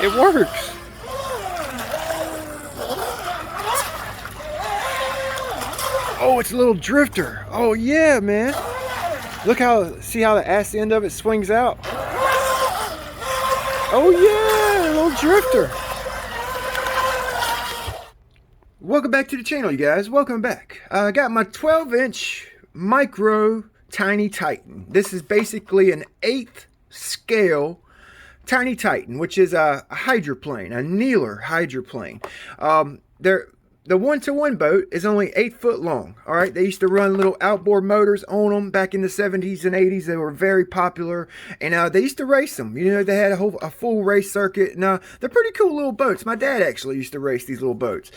It works. Oh, it's a little drifter. Oh yeah, man. Look how, see how the ass end of it swings out? Oh yeah, a little drifter. Welcome back to the channel, you guys. Welcome back. I got my 12-inch micro Tiny Titan. This is basically an 8th scale Tiny Titan, which is a hydroplane, a kneeler hydroplane. The 1-to-1 boat is only 8 foot long. All right, they used to run little outboard motors on them back in the 70s and 80s. They were very popular, and they used to race them. You know, they had a full race circuit. And they're pretty cool little boats. My dad actually used to race these little boats.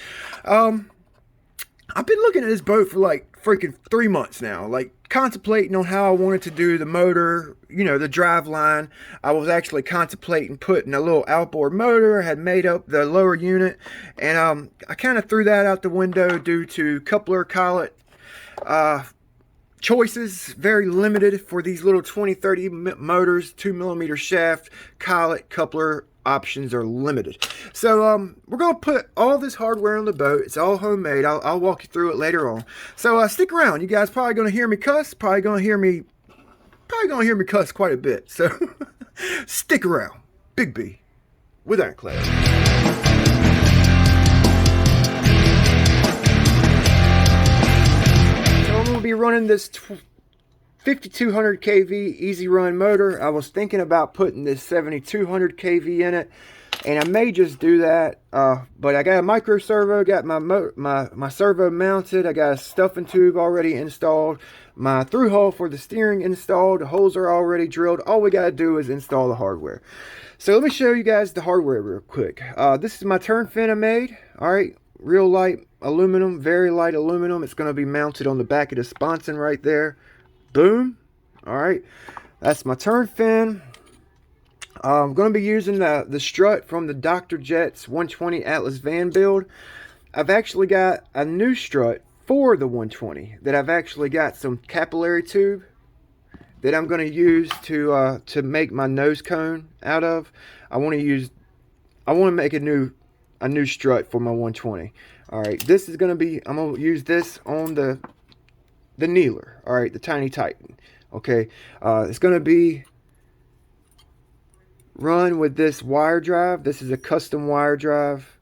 I've been looking at this boat for like freaking 3 months now, like contemplating on how I wanted to do the motor, you know, the drive line. I was actually contemplating putting a little outboard motor, had made up the lower unit, and I kind of threw that out the window due to coupler collet choices. Very limited for these little 2030 motors. 2mm shaft, collet, coupler options are limited. So we're gonna put all this hardware on the boat. It's all homemade. I'll walk you through it later on. So stick around. You guys probably gonna hear me cuss. Probably gonna hear me cuss quite a bit. So stick around. Big B with Ironclad. So I'm gonna be running this 5200 kV easy run motor. I was thinking about putting this 7200 kV in it, and I may just do that, but I got a micro servo, got my servo mounted, I got a stuffing tube already installed, my through hole for the steering installed, the holes are already drilled. All we got to do is install the hardware. So let me show you guys the hardware real quick. This is my turn fin I made. All right, real light aluminum, very light aluminum. It's going to be mounted on the back of the sponson right there. Boom. All right, that's my turn fin. I'm going to be using the strut from the Dr. Jet's 120 Atlas van build. I've actually got a new strut for the 120 that I've actually got some capillary tube that I'm going to use to make my nose cone out of. I want to make a new strut for my 120. All right, this is going to be, I'm going to use this on the kneeler. All right, the Tiny Titan. Okay, it's going to be run with this wire drive. This is a custom wire drive.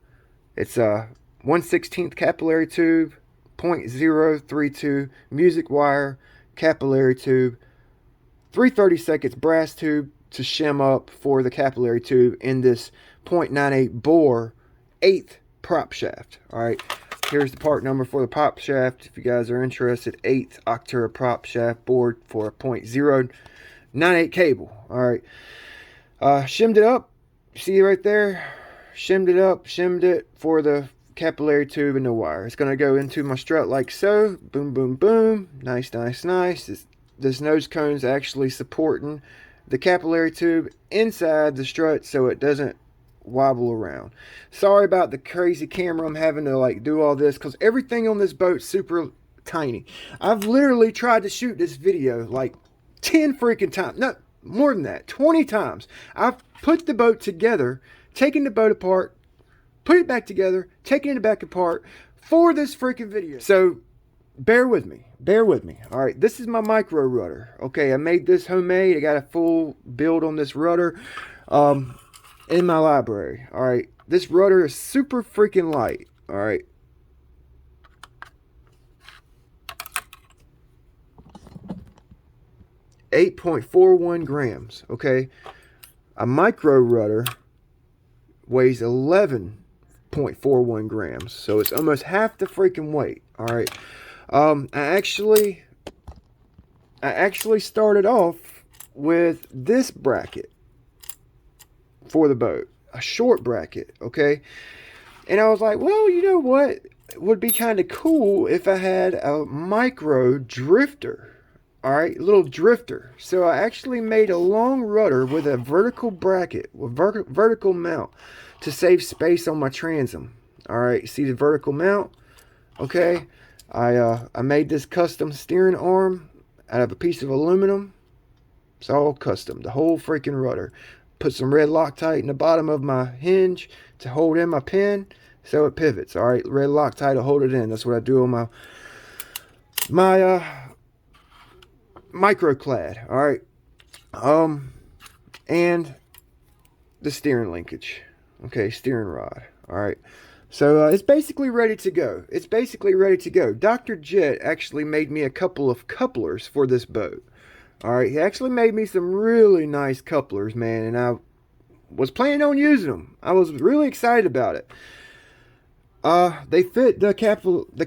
It's a 1/16 capillary tube, 0.032 music wire, capillary tube, 3/32 brass tube to shim up for the capillary tube in this 0.98 bore 8th prop shaft. All right, here's the part number for the prop shaft if you guys are interested. 8th Octura prop shaft board for a 0.098 cable. All right, shimmed it up. See right there, shimmed it up, shimmed it for the capillary tube and the wire. It's going to go into my strut like so. Boom, boom, boom. Nice, nice, nice. This nose cone's actually supporting the capillary tube inside the strut so it doesn't wobble around. Sorry about the crazy camera. I'm having to like do all this because everything on this boat's super tiny. I've literally tried to shoot this video like 10 freaking times. No, more than that, 20 times. I've put the boat together, taken the boat apart, put it back together, taking it back apart for this freaking video. So bear with me. Bear with me. All right, this is my micro rudder. Okay, I made this homemade. I got a full build on this rudder in my library. All right, this rudder is super freaking light. All right. .41 grams. Okay, a micro rudder weighs 11.41 grams, so it's almost half the freaking weight. All right. I actually started off with this bracket for the boat, a short bracket, okay? And I was like, well, you know what? It would be kind of cool if I had a micro drifter. All right, little drifter. So I actually made a long rudder with a vertical bracket, with vertical mount to save space on my transom. All right, see the vertical mount? Okay, I made this custom steering arm out of a piece of aluminum. It's all custom, the whole freaking rudder. put some red Loctite in the bottom of my hinge to hold in my pin so it pivots. All right, red Loctite will hold it in. That's what I do on my microclad. All right, and the steering linkage. Okay, steering rod. All right. So it's basically ready to go. It's basically ready to go. Dr. Jet actually made me a couple of couplers for this boat. All right, he actually made me some really nice couplers, man, and I was planning on using them. I was really excited about it. They fit the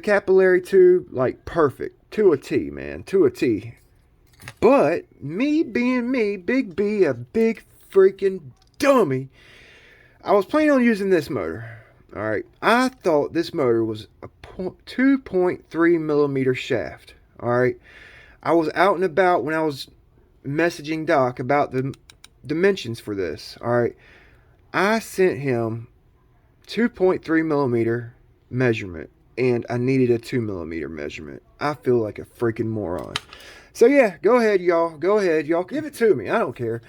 capillary tube like perfect, to a T, man, to a T. But me being me, Big B, a big freaking dummy, I was planning on using this motor. All right, I thought this motor was a 2.3 millimeter shaft. All right, I was out and about when I was messaging Doc about the dimensions for this. All right, I sent him 2.3 millimeter measurement, and I needed a 2 millimeter measurement. I feel like a freaking moron. So yeah, go ahead, y'all. Go ahead, y'all. Give it to me. I don't care.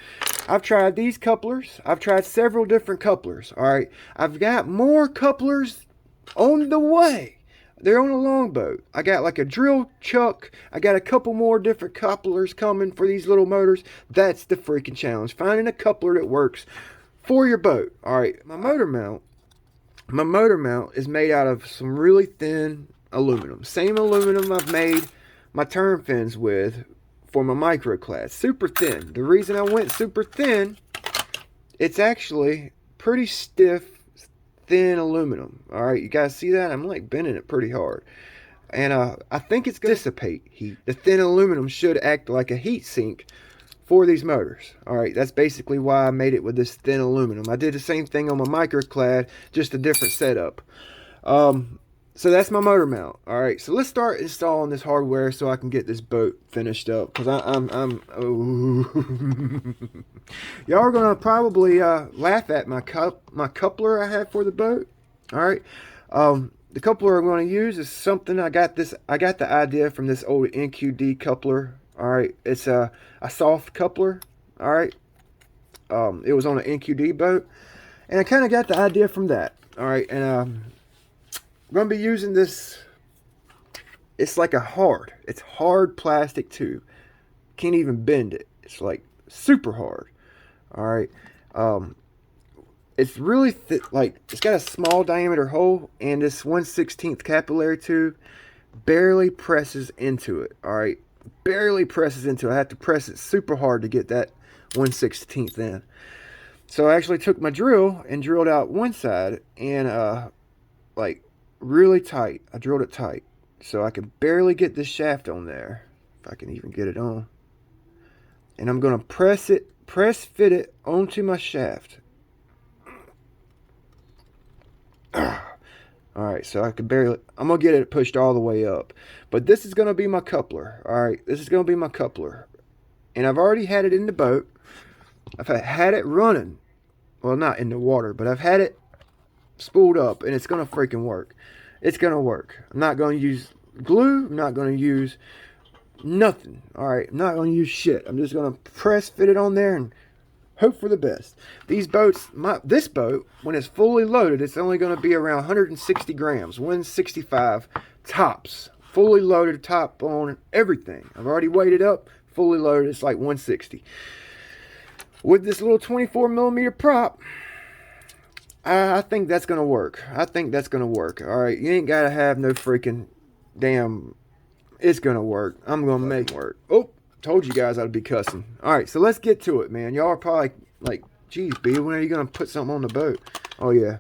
I've tried these couplers. I've tried several different couplers. All right. I've got more couplers on the way. They're on a longboat. I got like a drill chuck. I got a couple more different couplers coming for these little motors. That's the freaking challenge. Finding a coupler that works for your boat. All right. My motor mount is made out of some really thin aluminum. Same aluminum I've made my turn fins with for my microclad. Super thin. The reason I went super thin, it's actually pretty stiff, thin aluminum. All right, you guys see that? I'm like bending it pretty hard. And I think it's going to dissipate heat. The thin aluminum should act like a heat sink for these motors. All right, that's basically why I made it with this thin aluminum. I did the same thing on my microclad, just a different setup. So that's my motor mount. All right, so let's start installing this hardware so I can get this boat finished up. Because y'all are gonna probably laugh at my coupler I have for the boat. All right, the coupler I'm going to use is something I got the idea from this old NQD coupler. All right, it's a soft coupler. All right, it was on an NQD boat, and I kind of got the idea from that. All right, and I'm going to be using this. It's like it's hard plastic tube. Can't even bend it. It's like super hard. All right, it's really thick. Like, it's got a small diameter hole, and this 1/16 capillary tube barely presses into it. All right, barely presses into it. I have to press it super hard to get that 1/16 in. So I actually took my drill and drilled out one side, and like really tight. I drilled it tight so I could barely get this shaft on there, if I can even get it on. And I'm gonna press fit it onto my shaft. Alright, so I could barely, I'm gonna get it pushed all the way up. But this is gonna be my coupler. Alright, this is gonna be my coupler. And I've already had it in the boat. I've had it running. Well, not in the water, but I've had it spooled up, and it's gonna freaking work. It's gonna work. I'm not gonna use glue. I'm not gonna use nothing. Alright, I'm not gonna use shit. I'm just gonna press fit it on there and hope for the best. These boats, this boat, when it's fully loaded, it's only gonna be around 160 grams, 165 tops. Fully loaded, top on, everything. I've already weighed it up. Fully loaded, it's like 160. With this little 24 millimeter prop, I think that's going to work. I think that's going to work. All right, you ain't got to have no freaking damn, it's going to work. I'm going to make it work. Oh, told you guys I'd be cussing. All right, so let's get to it, man. Y'all are probably like, geez, B, when are you going to put something on the boat? Oh, yeah.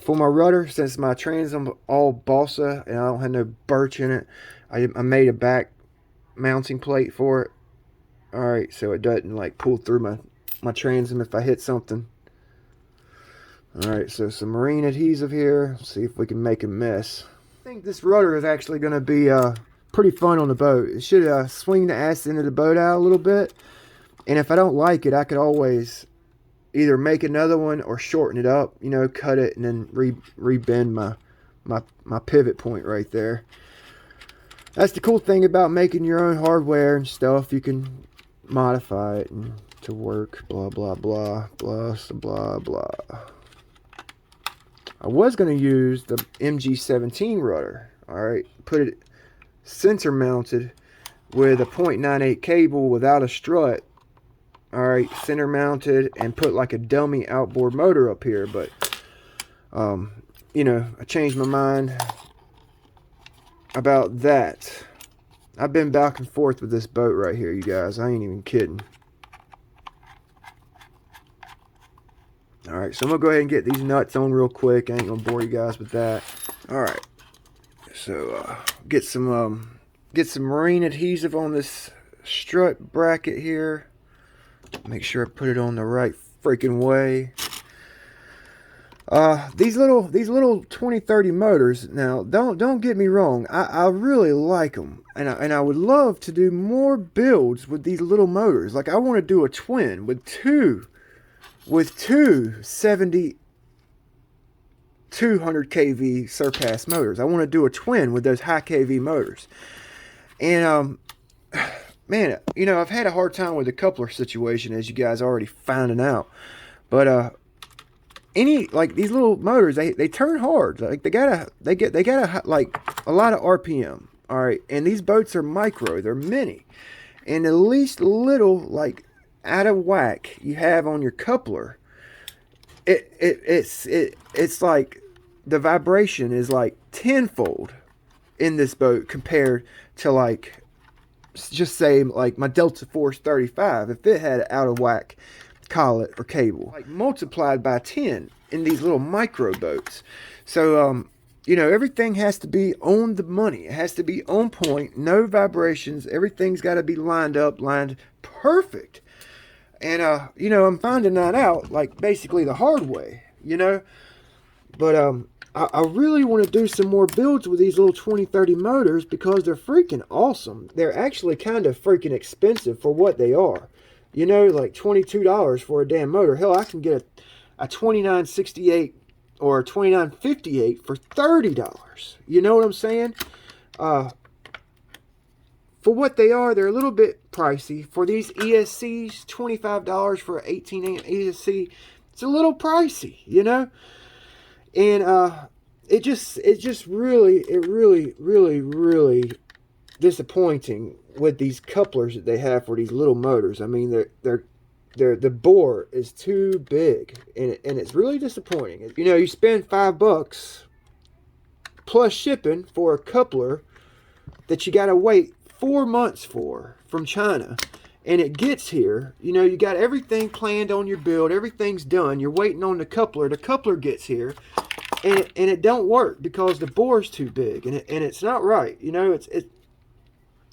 For my rudder, since my transom all balsa and I don't have no birch in it, I made a back mounting plate for it. All right, so it doesn't like pull through my transom if I hit something. All right, so some marine adhesive here. See if we can make a mess. I think this rudder is actually going to be pretty fun on the boat. It should swing the ass into the boat out a little bit. And if I don't like it, I could always either make another one or shorten it up. You know, cut it and then re-bend my pivot point right there. That's the cool thing about making your own hardware and stuff. You can modify it and to work. Blah, blah, blah, blah, blah, blah. I was going to use the MG17 rudder. Alright, put it center mounted with a 0.98 cable without a strut. Alright, center mounted, and put like a dummy outboard motor up here. But, you know, I changed my mind about that. I've been back and forth with this boat right here, you guys. I ain't even kidding. Alright, so I'm going to go ahead and get these nuts on real quick. I ain't going to bore you guys with that. Alright, so get some marine adhesive on this strut bracket here. Make sure I put it on the right freaking way. These little 2030 motors, now don't get me wrong, I really like them, and I would love to do more builds with these little motors. Like I want to do a twin with two 200 kV surpass motors. I want to do a twin with those high kV motors. And man, you know, I've had a hard time with the coupler situation, as you guys already finding out. But like these little motors, they turn hard. Like they gotta like a lot of RPM. All right, and these boats are micro, they're mini, and the least little like out of whack you have on your coupler, it's like the vibration is like tenfold in this boat compared to, like, just say like my Delta Force 35. If it had out of whack collet or cable, like multiplied by 10 in these little micro boats. So you know, everything has to be on the money. It has to be on point, no vibrations. Everything's got to be lined perfect. And you know, I'm finding that out like basically the hard way, you know. But I really want to do some more builds with these little 2030 motors because they're freaking awesome. They're actually kind of freaking expensive for what they are. You know, like $22 for a damn motor. Hell, I can get a 2968 or a 2958 for $30. You know what I'm saying? For what they are, they're a little bit pricey. For these ESCs, $25 for an 18-amp ESC, it's a little pricey, you know? And it really disappointing with these couplers that they have for these little motors. I mean, the bore is too big, and it's really disappointing. You know, you spend $5 plus shipping for a coupler that you got to wait 4 months for from China, and it gets here. You know, you got everything planned on your build, everything's done, you're waiting on the coupler gets here, and it don't work because the bore's too big, and it's not right. You know,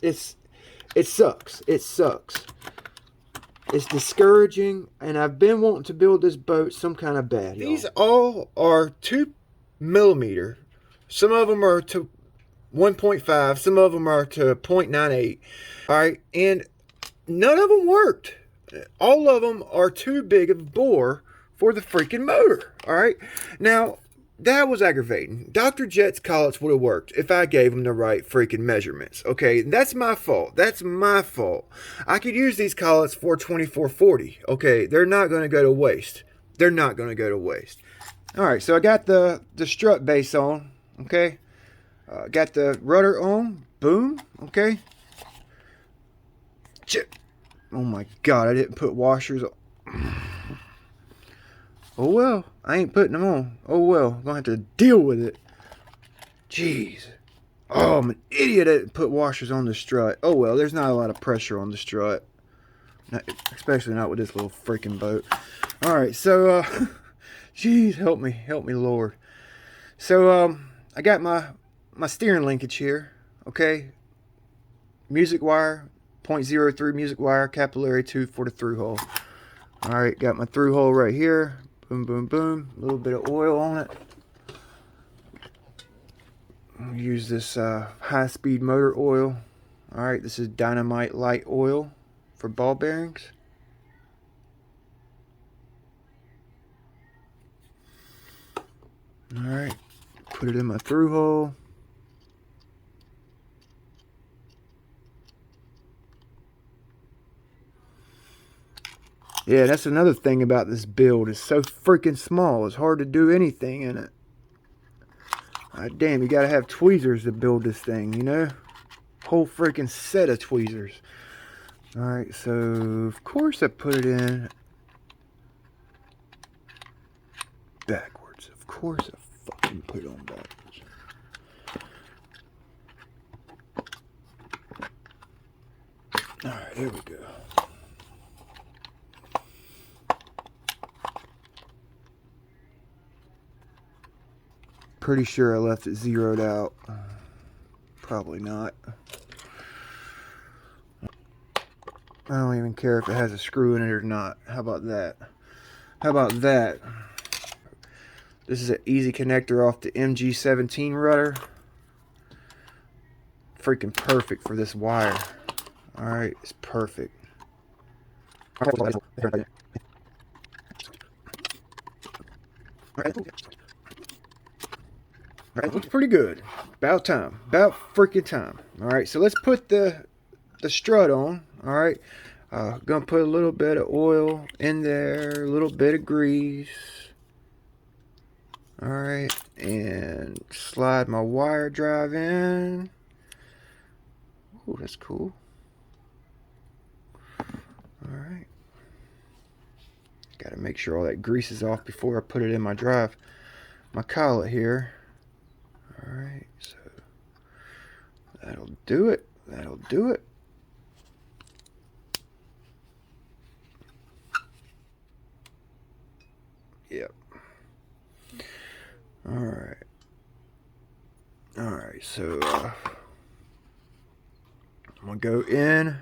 it sucks. It's discouraging, and I've been wanting to build this boat some kind of bad. These all are 2mm. Some of them are to 1.5. Some of them are to 0.98. All right, and none of them worked. All of them are too big of a bore for the freaking motor. All right, now that was aggravating. Dr. Jet's collets would have worked if I gave him the right freaking measurements. Okay, that's my fault. That's my fault. I could use these collets for 2440. Okay, they're not going to go to waste. They're not going to go to waste. All right, so I got the strut base on. Okay, got the rudder on. Boom. Okay. Chip. Oh my God, I didn't put washers on. Oh well, I ain't putting them on. Oh well, I'm going to have to deal with it. Jeez. Oh, I'm an idiot. I didn't put washers on the strut. Oh well, there's not a lot of pressure on the strut. Especially not with this little freaking boat. Alright, so, jeez, help me, Lord. So, I got my steering linkage here, okay? Music wire, 0.03 music wire, capillary tube for the through hole. Alright, got my through hole right here. Boom, boom, boom. A little bit of oil on it. I'll use this high-speed motor oil. Alright, this is Dynamite Light Oil for ball bearings. Alright, put it in my through hole. Yeah, that's another thing about this build. It's so freaking small. It's hard to do anything in it. Damn, you gotta have tweezers to build this thing, you know? Whole freaking set of tweezers. Alright, so of course I put it in backwards. Of course I fucking put it on backwards. Alright, there we go. Pretty sure I left it zeroed out. Probably not. I don't even care if it has a screw in it or not. How about that? How about that? This is an easy connector off the MG17 rudder. Freaking perfect for this wire. Alright, it's perfect. Alright, looks pretty good. About time. About freaking time. Alright, so let's put the strut on. Alright. Gonna put a little bit of oil in there, a little bit of grease. Alright, and slide my wire drive in. Oh, that's cool. Alright. Gotta make sure all that grease is off before I put it in my drive. My collet here. Alright, so that'll do it. That'll do it. Yep. Alright. Alright, so I'm gonna go in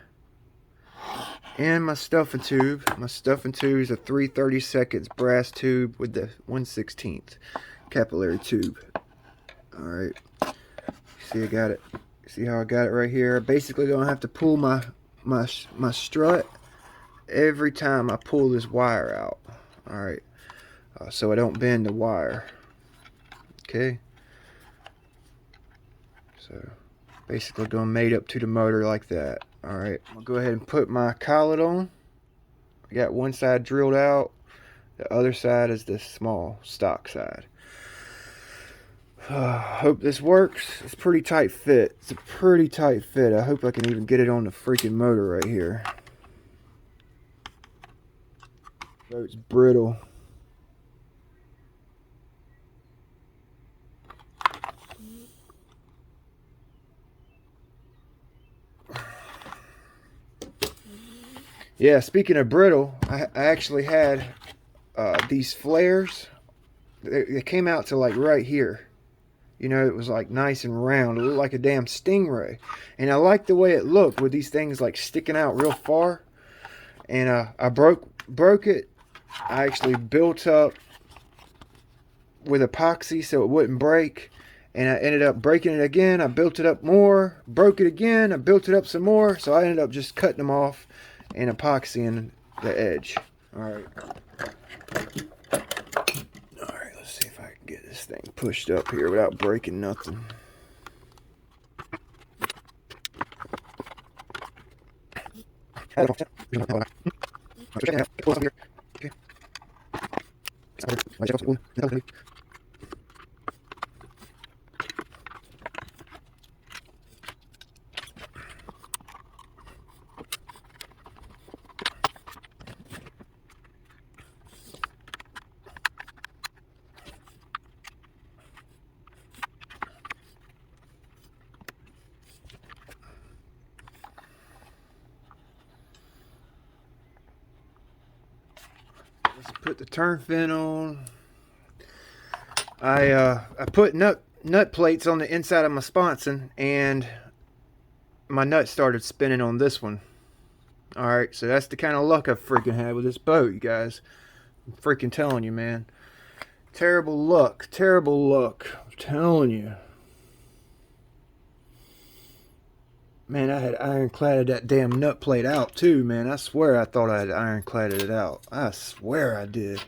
my stuffing tube. My stuffing tube is a 3/32 brass tube with the 1/16 capillary tube. Alright. See, I got it. See how I got it right here? Basically gonna have to pull my strut every time I pull this wire out. Alright. So I don't bend the wire. Okay. So basically going made up to the motor like that. Alright, I'll go ahead and put my collet on. I got one side drilled out. The other side is the small stock side. Hope this works. It's a pretty tight fit. It's a pretty tight fit. I hope I can even get it on the freaking motor right here. Oh, it's brittle. Yeah, speaking of brittle, I actually had these flares. They came out to like right here. You know, it was like nice and round. It looked like a damn stingray. And I liked the way it looked with these things like sticking out real far. And I broke it. I actually built up with epoxy so it wouldn't break. And I ended up breaking it again. I built it up more. Broke it again. I built it up some more. So I ended up just cutting them off and epoxying the edge. Alright. Alright, let's see if I can get this thing pushed up here without breaking nothing. Let's put the turn fin on. I put nut plates on the inside of my sponson, and my nut started spinning on this one. Alright, so that's the kind of luck I've freaking had with this boat, you guys. I'm freaking telling you, man. Terrible luck. Terrible luck. I'm telling you. Man, I had ironcladed that damn nut plate out too, man. I swear I thought I had ironcladed it out. I swear I did.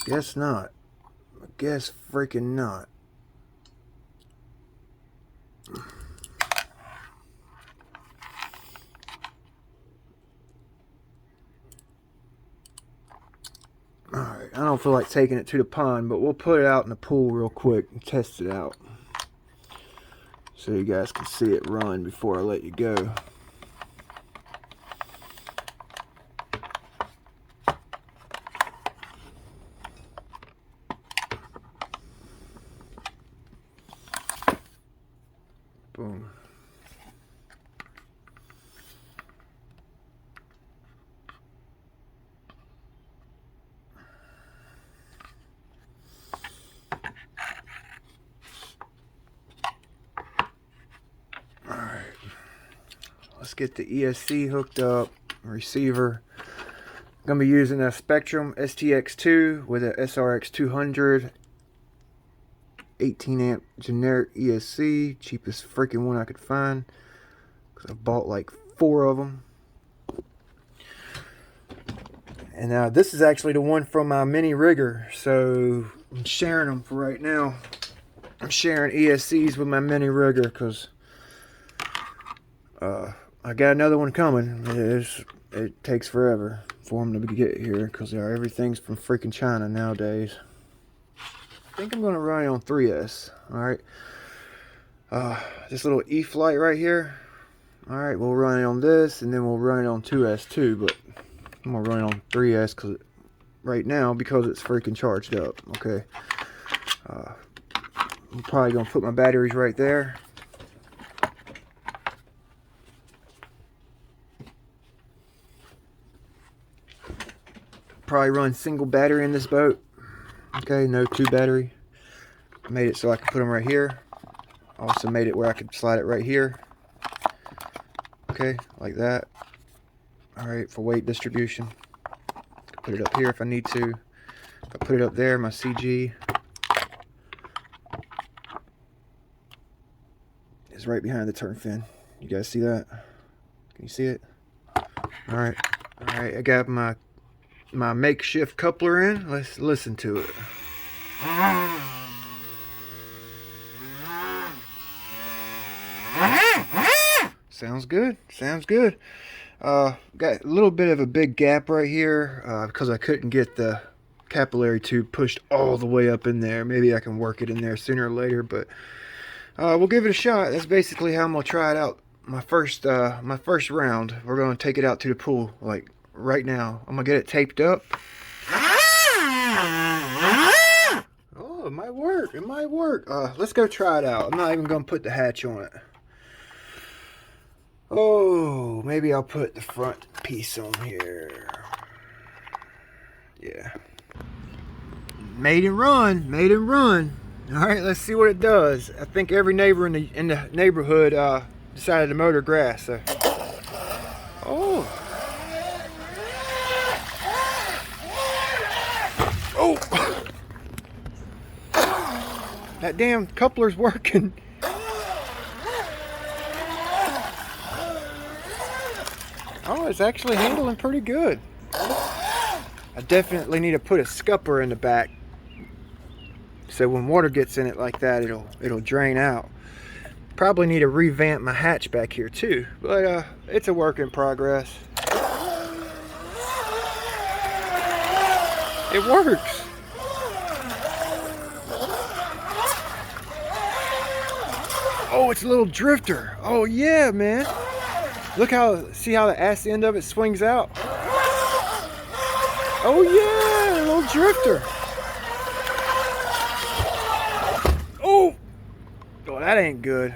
Guess not. I guess freaking not. don't feel like taking it to the pond, but we'll put it out in the pool real quick and test it out so you guys can see it run before I let you go. Boom. Alright, let's get the ESC hooked up, receiver. I'm going to be using a Spectrum STX2 with a SRX200 18 amp generic ESC, cheapest freaking one I could find because I bought like 4 of them. And now this is actually the one from my mini rigger, so I'm sharing them for right now. I'm sharing ESCs with my mini rigger because I got another one coming. It takes forever for them to get here because everything's from freaking China nowadays. I think I'm going to run it on 3S. Alright. This little E-flight right here. Alright, we'll run it on this and then we'll run it on 2S too. But I'm going to run it on 3S right now because it's freaking charged up. Okay. I'm probably going to put my batteries right there. Probably run single battery in this boat. Okay, no 2 battery. Made it so I could put them right here. Also made it where I could slide it right here. Okay, like that. Alright, for weight distribution. Put it up here if I need to. If I put it up there, my CG is right behind the turn fin. You guys see that? Can you see it? Alright. Alright, I got my makeshift coupler in. Let's listen to it. Sounds good. Sounds good. Got a little bit of a big gap right here because I couldn't get the capillary tube pushed all the way up in there. Maybe I can work it in there sooner or later, but we'll give it a shot. That's basically how I'm gonna try it out. My first round. We're gonna take it out to the pool like right now. I'm gonna get it taped up. Oh, it might work. It might work. Let's go try it out. I'm not even gonna put the hatch on it. Oh, maybe I'll put the front piece on here. Yeah. Made and run. Made and run. All right, let's see what it does. I think every neighbor in the neighborhood decided to mow their grass. So. Oh. Oh. That damn coupler's working. Oh, it's actually handling pretty good. I definitely need to put a scupper in the back so when water gets in it like that, it'll drain out. Probably need to revamp my hatch back here too, but it's a work in progress. It works. Oh, it's a little drifter. Oh yeah, man. Look see how the ass end of it swings out? Oh yeah, a little drifter. Oh, oh, that ain't good.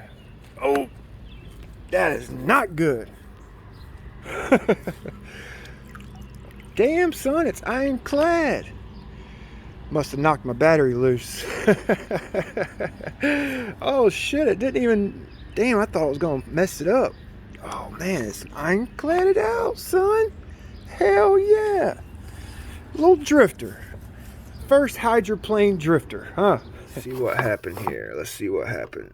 Oh, that is not good. Damn, son, it's ironclad. Must have knocked my battery loose. Oh shit, it didn't even, damn, I thought it was gonna mess it up. Oh man, it's ironcladded out, son. Hell yeah. Little drifter. First hydroplane drifter, huh? Let's see what happened here. Let's see what happened.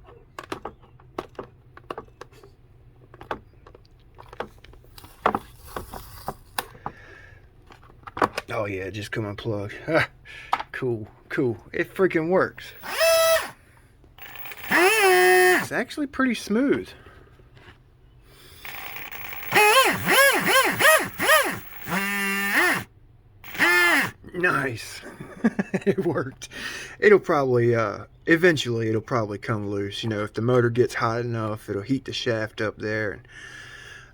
Oh yeah, just come unplug. Cool, cool. It freaking works. It's actually pretty smooth. Nice. It worked. It'll probably, eventually it'll probably come loose. You know, if the motor gets hot enough, it'll heat the shaft up there. And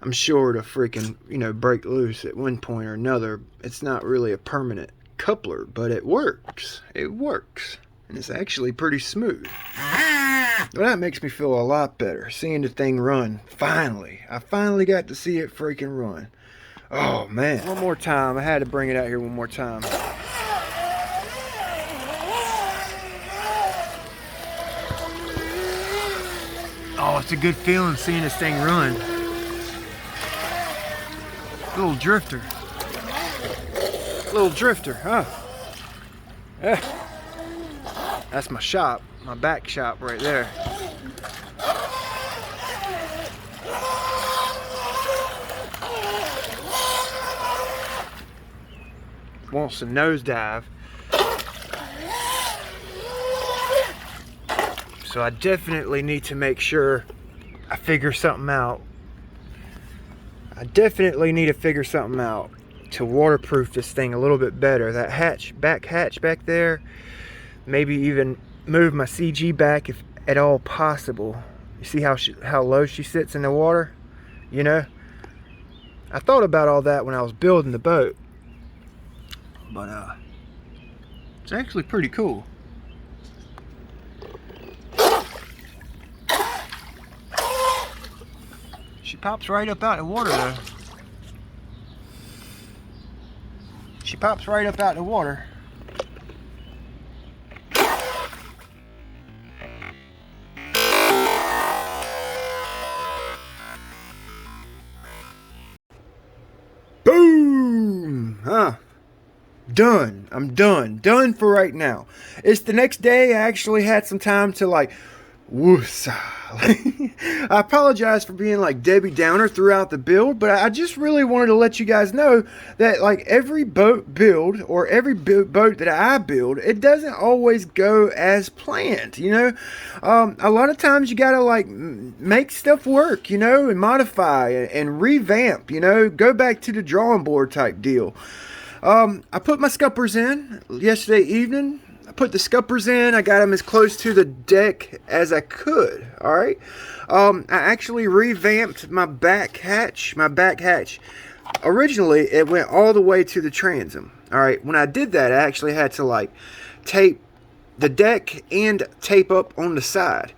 I'm sure it'll freaking, you know, break loose at one point or another. It's not really a permanent coupler, but it works. It works. And it's actually pretty smooth. Well, that makes me feel a lot better, seeing the thing run. Finally. I finally got to see it freaking run. Oh, man. One more time. I had to bring it out here one more time. Oh, it's a good feeling seeing this thing run. Little drifter. Little drifter, huh? Yeah. That's my shop, my back shop right there. Wants to nosedive. So I definitely need to make sure I figure something out. I definitely need to figure something out to waterproof this thing a little bit better. That back hatch back there, maybe even move my CG back if at all possible. You see how low she sits in the water? You know? I thought about all that when I was building the boat. But it's actually pretty cool. She pops right up out of the water though. She pops right up out of the water. Boom! Huh. Done. I'm done. Done for right now. It's the next day. I actually had some time to like woosah. I apologize for being like Debbie Downer throughout the build, but I just really wanted to let you guys know that like every boat build or every boat that I build, it doesn't always go as planned, you know. A lot of times you gotta like make stuff work, you know, and modify and revamp, you know, go back to the drawing board type deal. I put my scuppers in yesterday evening. I put the scuppers in. I got them as close to the deck as I could. All right. I actually revamped my back hatch. Originally, it went all the way to the transom. All right. When I did that, I actually had to like tape the deck and tape up on the side.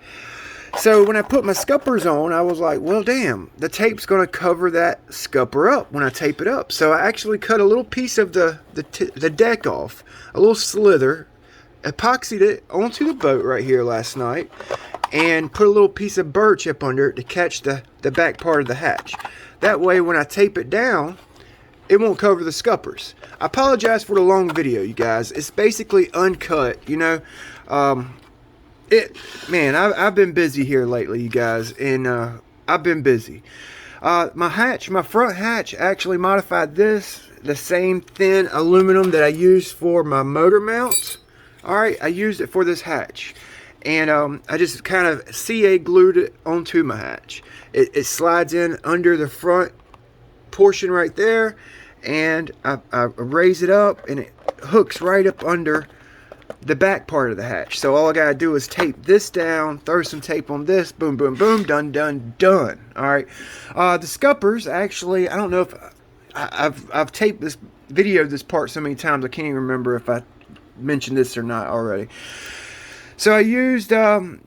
So when I put my scuppers on, I was like, well, damn, the tape's going to cover that scupper up when I tape it up. So I actually cut a little piece of the deck off, a little slither, epoxied it onto the boat right here last night, and put a little piece of birch up under it to catch the back part of the hatch. That way, when I tape it down, it won't cover the scuppers. I apologize for the long video, you guys. It's basically uncut, you know. Man, I've been busy here lately, you guys, and I've been busy. My front hatch, actually modified this, the same thin aluminum that I used for my motor mounts. All right, I used it for this hatch, and I just kind of CA glued it onto my hatch. It slides in under the front portion right there, and I raise it up, and it hooks right up under the back part of the hatch. So all I gotta do is tape this down, throw some tape on this, boom, boom, boom, done, done, done. All right. The scuppers, actually, I don't know if I've taped this part so many times I can't even remember if I mentioned this or not already. So I used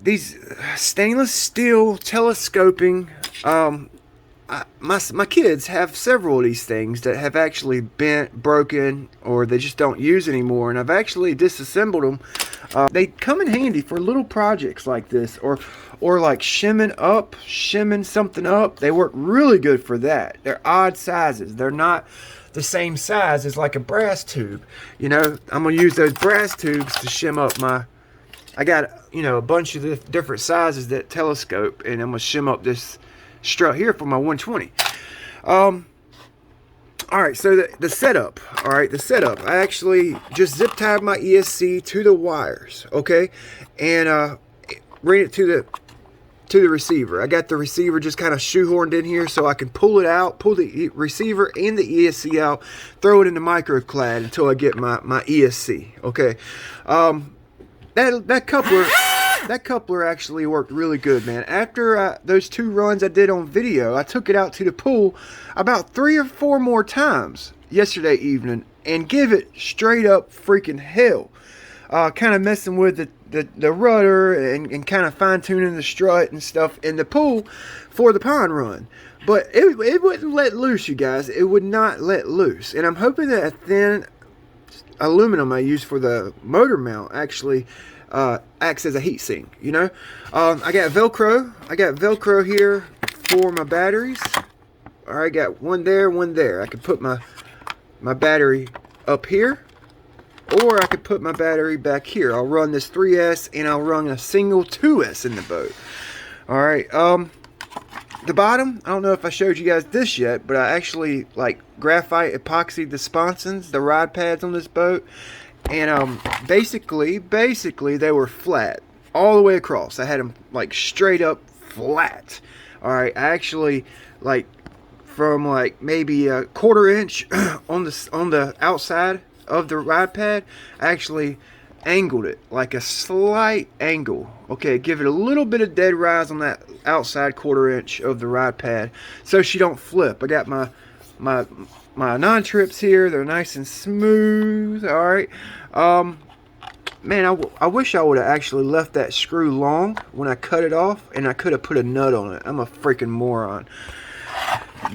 these stainless steel telescoping. My kids have several of these things that have actually bent, broken, or they just don't use anymore, and I've actually disassembled them. They come in handy for little projects like this, or like shimming something up. They work really good for that. They're odd sizes. They're not the same size as like a brass tube. You know, I'm gonna use those brass tubes to shim up my. I got, you know, a bunch of different sizes that telescope, and I'm gonna shim up this strut here for my 120. All right, so the setup. All right, the setup. I actually just zip tied my ESC to the wires, okay, and ran it to to the receiver. I got the receiver just kind of shoehorned in here so I can pull it out, pull the receiver and the ESC out, throw it into microclad until I get my ESC. Okay, that coupler actually worked really good, man. After those 2 runs I did on video, I took it out to the pool about 3 or 4 more times yesterday evening and give it straight up freaking hell. Kind of messing with the rudder and kind of fine-tuning the strut and stuff in the pool for the pond run. But it wouldn't let loose, you guys. It would not let loose. And I'm hoping that a thin aluminum I use for the motor mount actually acts as a heat sink, you know. I got Velcro. I got Velcro here for my batteries. Alright, got one there, one there. I can put my battery up here, or I could put my battery back here. I'll run this 3S and I'll run a single 2S in the boat. Alright, the bottom, I don't know if I showed you guys this yet, but I actually like graphite epoxied the sponsons, the rod pads on this boat. And basically they were flat all the way across. I had them like straight up flat. Alright, I actually like from like maybe a 1/4 inch on the outside of the rod pad, I actually angled it like a slight angle. Okay, give it a little bit of dead rise on that outside 1/4 inch of the rod pad so she don't flip. I got my non-trips here. They're nice and smooth. All right. Man, I wish I would have actually left that screw long when I cut it off, and I could have put a nut on it. I'm a freaking moron.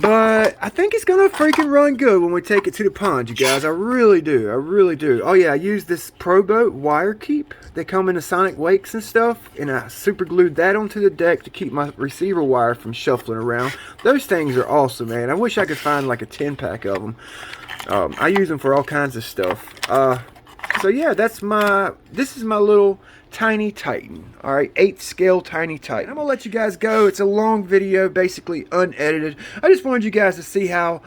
But I think it's gonna freaking run good when we take it to the pond, you guys. I really do. I really do. Oh yeah, I used this Pro Boat wire keep. They come in the Sonic Wakes and stuff, and I super glued that onto the deck to keep my receiver wire from shuffling around. Those things are awesome, man. I wish I could find like a 10-pack of them. I use them for all kinds of stuff. So yeah, this is my little Tiny Titan. Alright, 8th scale Tiny Titan. I'm gonna let you guys go. It's a long video, basically unedited. I just wanted you guys to see how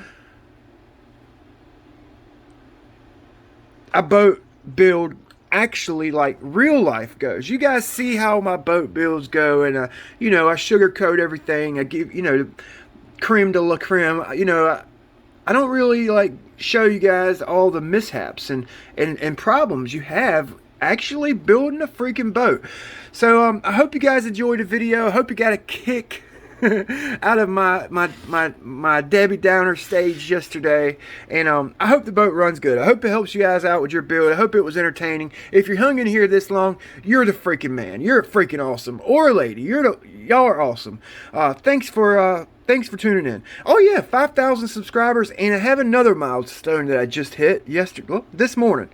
a boat build actually like real life goes. You guys see how my boat builds go, and you know, I sugarcoat everything. I give, you know, creme de la creme. You know, I don't really like show you guys all the mishaps and problems you have actually building a freaking boat. So I hope you guys enjoyed the video. I hope you got a kick out of my Debbie Downer stage yesterday, and I hope the boat runs good. I hope it helps you guys out with your build. I hope it was entertaining. If you're hung in here this long, you're the freaking man. You're freaking awesome, or lady. Y'all are awesome. Thanks for tuning in. Oh yeah, 5,000 subscribers, and I have another milestone that I just hit this morning.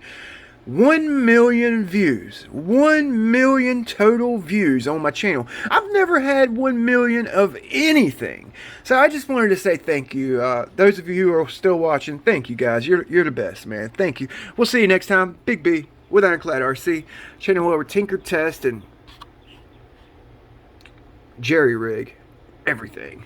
1 million views. 1 million total views on my channel. I've never had 1 million of anything. So I just wanted to say thank you. Those of you who are still watching, thank you guys. You're the best, man. Thank you. We'll see you next time. Big B with Ironclad RC. Channel over Tinker Test and Jerry Rig. Everything.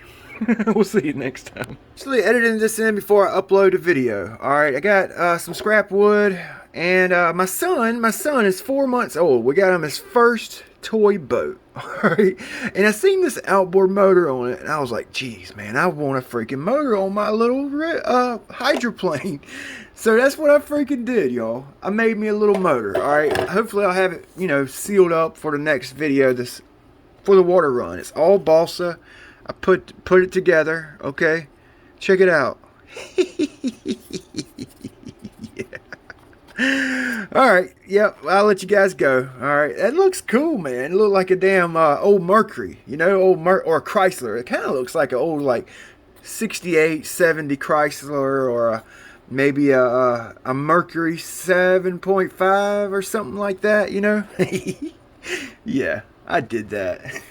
We'll see you next time. Actually editing this in before I upload a video. Alright, I got some scrap wood. And my son is 4 months old. We got him his first toy boat. Alright. And I seen this outboard motor on it, and I was like, geez, man, I want a freaking motor on my little hydroplane. So that's what I freaking did, y'all. I made me a little motor. Alright. Hopefully I'll have it, you know, sealed up for the next video for the water run. It's all balsa. I put it together. Okay. Check it out. Alright, yep, I'll let you guys go. Alright, that looks cool, man. It looked like a damn old Mercury, you know, or a Chrysler. It kind of looks like an old, like, 68, 70 Chrysler, or maybe a Mercury 7.5 or something like that, you know? Yeah, I did that.